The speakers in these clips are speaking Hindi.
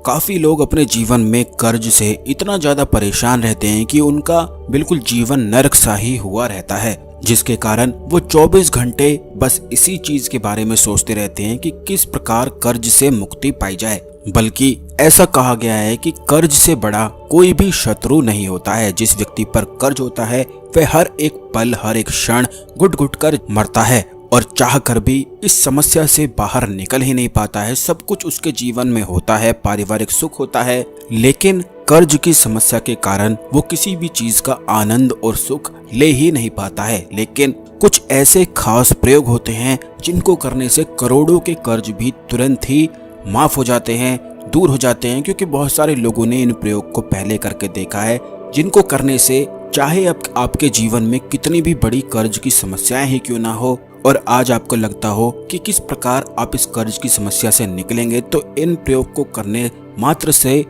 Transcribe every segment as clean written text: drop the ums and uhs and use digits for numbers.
काफी लोग अपने जीवन में कर्ज से इतना ज्यादा परेशान रहते हैं कि उनका बिल्कुल जीवन नरक सा ही हुआ रहता है, जिसके कारण वो 24 घंटे बस इसी चीज के बारे में सोचते रहते हैं कि किस प्रकार कर्ज से मुक्ति पाई जाए। बल्कि ऐसा कहा गया है कि कर्ज से बड़ा कोई भी शत्रु नहीं होता है। जिस व्यक्ति पर कर्ज होता है वह हर एक पल हर एक क्षण घुट घुट कर मरता है और चाह कर भी इस समस्या से बाहर निकल ही नहीं पाता है। सब कुछ उसके जीवन में होता है, पारिवारिक सुख होता है, लेकिन कर्ज की समस्या के कारण वो किसी भी चीज का आनंद और सुख ले ही नहीं पाता है। लेकिन कुछ ऐसे खास प्रयोग होते हैं जिनको करने से करोड़ों के कर्ज भी तुरंत ही माफ हो जाते हैं, दूर हो जाते हैं, क्योंकि बहुत सारे लोगों ने इन प्रयोग को पहले करके देखा है, जिनको करने से चाहे आपके जीवन में कितनी भी बड़ी कर्ज की समस्याएं ही क्यों ना हो और आज आपको लगता हो कि किस प्रकार आप इस कर्ज की समस्या से निकलेंगे, तो इन प्रयोग को करने मात्र से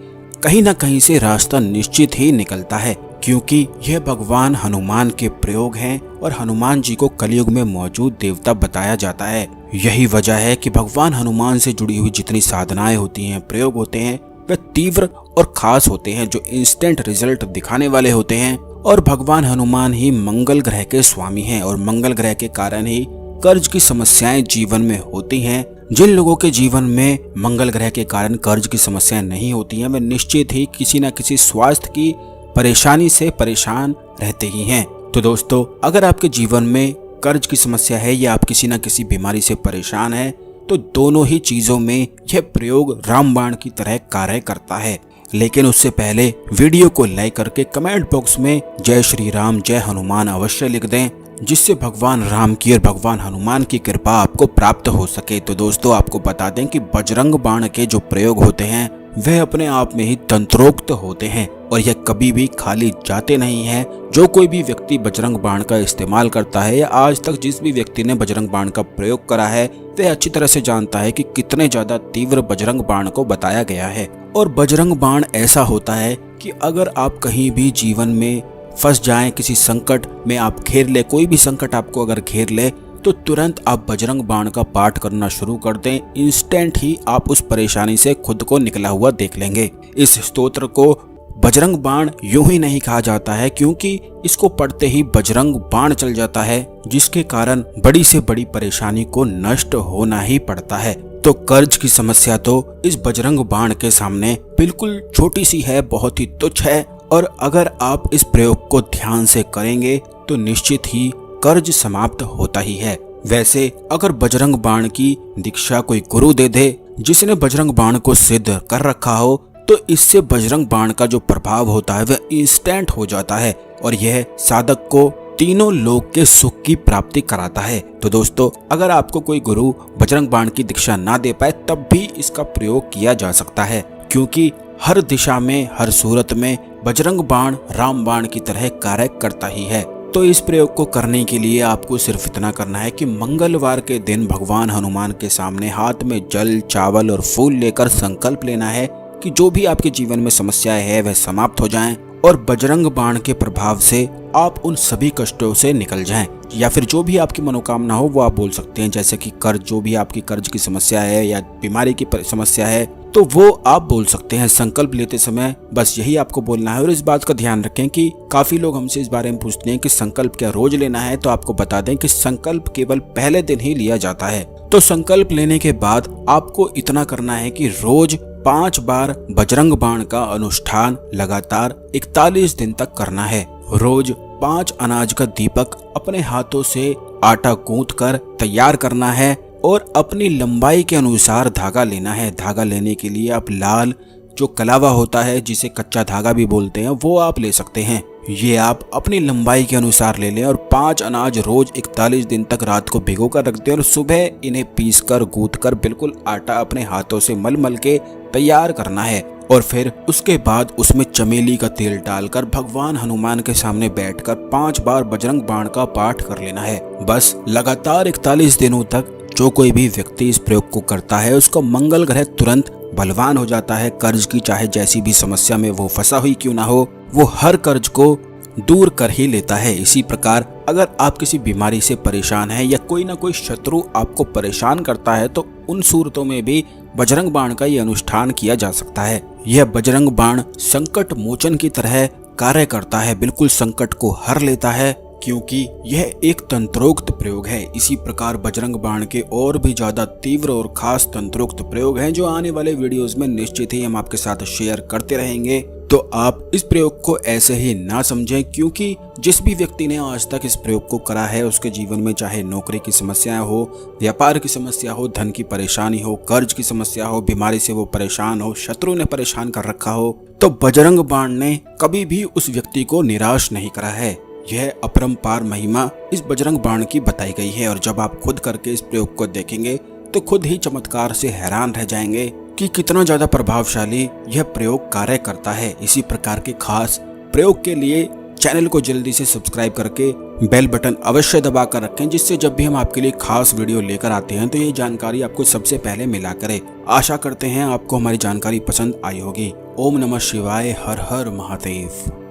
कहीं ना कहीं से रास्ता निश्चित ही निकलता है, क्योंकि यह भगवान हनुमान के प्रयोग हैं और हनुमान जी को कलयुग में मौजूद देवता बताया जाता है। यही वजह है कि भगवान हनुमान से जुड़ी हुई जितनी साधनाएं होती हैं, प्रयोग होते हैं, वे तीव्र और खास होते हैं, जो इंस्टेंट रिजल्ट दिखाने वाले होते हैं। और भगवान हनुमान ही मंगल ग्रह के स्वामी हैं और मंगल ग्रह के कारण ही कर्ज की समस्याएं जीवन में होती हैं। जिन लोगों के जीवन में मंगल ग्रह के कारण कर्ज की समस्याएं नहीं होती हैं, वे निश्चित ही किसी न किसी स्वास्थ्य की परेशानी से परेशान रहते ही हैं। तो दोस्तों, अगर आपके जीवन में कर्ज की समस्या है या आप किसी न किसी बीमारी से परेशान हैं, तो दोनों ही चीजों में यह प्रयोग रामबाण की तरह कार्य करता है। लेकिन उससे पहले वीडियो को लाइक करके कमेंट बॉक्स में जय श्री राम जय हनुमान अवश्य लिख दें, जिससे भगवान राम की और भगवान हनुमान की कृपा आपको प्राप्त हो सके। तो दोस्तों, आपको बता दें कि बजरंग बाण के जो प्रयोग होते हैं वह अपने आप में ही तंत्रोक्त होते हैं और यह कभी भी खाली जाते नहीं हैं। जो कोई भी व्यक्ति बजरंग बाण का इस्तेमाल करता है या आज तक जिस भी व्यक्ति ने बजरंग बाण का प्रयोग करा है, वह अच्छी तरह से जानता है कि कितने ज्यादा तीव्र बजरंग बाण को बताया गया है। और बजरंग बाण ऐसा होता है कि अगर आप कहीं भी जीवन में फंस जाएं, किसी संकट में आप घेर ले, कोई भी संकट आपको अगर घेर ले, तो तुरंत आप बजरंग बाण का पाठ करना शुरू कर दें। इंस्टेंट ही आप उस परेशानी से खुद को निकला हुआ देख लेंगे। इस स्तोत्र को बजरंग बाण यूं ही नहीं कहा जाता है, क्योंकि इसको पढ़ते ही बजरंग बाण चल जाता है, जिसके कारण बड़ी से बड़ी परेशानी को नष्ट होना ही पड़ता है। तो कर्ज की समस्या तो इस बजरंग बाण के सामने बिल्कुल छोटी सी है, बहुत ही तुच्छ है। और अगर आप इस प्रयोग को ध्यान से करेंगे तो निश्चित ही कर्ज समाप्त होता ही है। वैसे अगर बजरंग बाण की दीक्षा कोई गुरु दे दे जिसने बजरंग बाण को सिद्ध कर रखा हो, तो इससे बजरंग बाण का जो प्रभाव होता है वह इंस्टेंट हो जाता है और यह साधक को तीनों लोक के सुख की प्राप्ति कराता है। तो दोस्तों, अगर आपको कोई गुरु बजरंग बाण की दीक्षा ना दे पाए तब भी इसका प्रयोग किया जा सकता है, क्योंकि हर दिशा में हर सूरत में बजरंग बाण रामबाण की तरह कार्य करता ही है। तो इस प्रयोग को करने के लिए आपको सिर्फ इतना करना है कि मंगलवार के दिन भगवान हनुमान के सामने हाथ में जल, चावल और फूल लेकर संकल्प लेना है कि जो भी आपके जीवन में समस्याएं है वह समाप्त हो जाएं और बजरंग बाण के प्रभाव से आप उन सभी कष्टों से निकल जाएं। या फिर जो भी आपकी मनोकामना हो वो आप बोल सकते हैं, जैसे कि कर्ज, जो भी आपकी कर्ज की समस्या है या बीमारी की समस्या है, तो वो आप बोल सकते हैं। संकल्प लेते समय बस यही आपको बोलना है। और इस बात का ध्यान रखें कि काफी लोग हमसे इस बारे में पूछते हैं कि संकल्प क्या रोज लेना है, तो आपको बता दें कि संकल्प केवल पहले दिन ही लिया जाता है। तो संकल्प लेने के बाद आपको इतना करना है कि रोज 5 बार बजरंग बाण का अनुष्ठान लगातार 41 दिन तक करना है। रोज 5 अनाज का दीपक अपने हाथों से आटा गूंथ कर तैयार करना है और अपनी लंबाई के अनुसार धागा लेना है। धागा लेने के लिए आप लाल जो कलावा होता है, जिसे कच्चा धागा भी बोलते हैं, वो आप ले सकते हैं। ये आप अपनी लंबाई के अनुसार ले लें और 5 अनाज रोज 41 दिन तक रात को भिगो कर रख दें और सुबह इन्हें पीस कर गूंथ कर बिल्कुल आटा अपने हाथों से मल मल के तैयार करना है। और फिर उसके बाद उसमें चमेली का तेल डालकर भगवान हनुमान के सामने बैठकर 5 बार बजरंग बाण का पाठ कर लेना है। बस लगातार 41 दिनों तक जो कोई भी व्यक्ति इस प्रयोग को करता है उसका मंगल ग्रह तुरंत बलवान हो जाता है। कर्ज की चाहे जैसी भी समस्या में वो फंसा हुई क्यों ना हो, वो हर कर्ज को दूर कर ही लेता है। इसी प्रकार अगर आप किसी बीमारी से परेशान हैं या कोई ना कोई शत्रु आपको परेशान करता है तो उन सूरतों में भी बजरंग बाण का ये अनुष्ठान किया जा सकता है। यह बजरंग बाण संकट मोचन की तरह कार्य करता है, बिल्कुल संकट को हर लेता है, क्योंकि यह एक तंत्रोक्त प्रयोग है। इसी प्रकार बजरंग बाण के और भी ज्यादा तीव्र और खास तंत्रोक्त प्रयोग हैं जो आने वाले वीडियोस में निश्चित ही हम आपके साथ शेयर करते रहेंगे। तो आप इस प्रयोग को ऐसे ही ना समझें, क्योंकि जिस भी व्यक्ति ने आज तक इस प्रयोग को करा है उसके जीवन में चाहे नौकरी की समस्याएं हो, व्यापार की समस्या हो, धन की परेशानी हो, कर्ज की समस्या हो, बीमारी से वो परेशान हो, शत्रु ने परेशान कर रखा हो, तो बजरंग बाण ने कभी भी उस व्यक्ति को निराश नहीं करा है। यह अपरंपार महिमा इस बजरंग बाण की बताई गई है और जब आप खुद करके इस प्रयोग को देखेंगे तो खुद ही चमत्कार से हैरान रह जाएंगे कि कितना ज्यादा प्रभावशाली यह प्रयोग कार्य करता है। इसी प्रकार के खास प्रयोग के लिए चैनल को जल्दी से सब्सक्राइब करके बेल बटन अवश्य दबा कर रखें, जिससे जब भी हम आपके लिए खास वीडियो लेकर आते हैं तो ये जानकारी आपको सबसे पहले मिला करे। आशा करते हैं आपको हमारी जानकारी पसंद आई होगी। ओम नमः शिवाय, हर हर महादेव।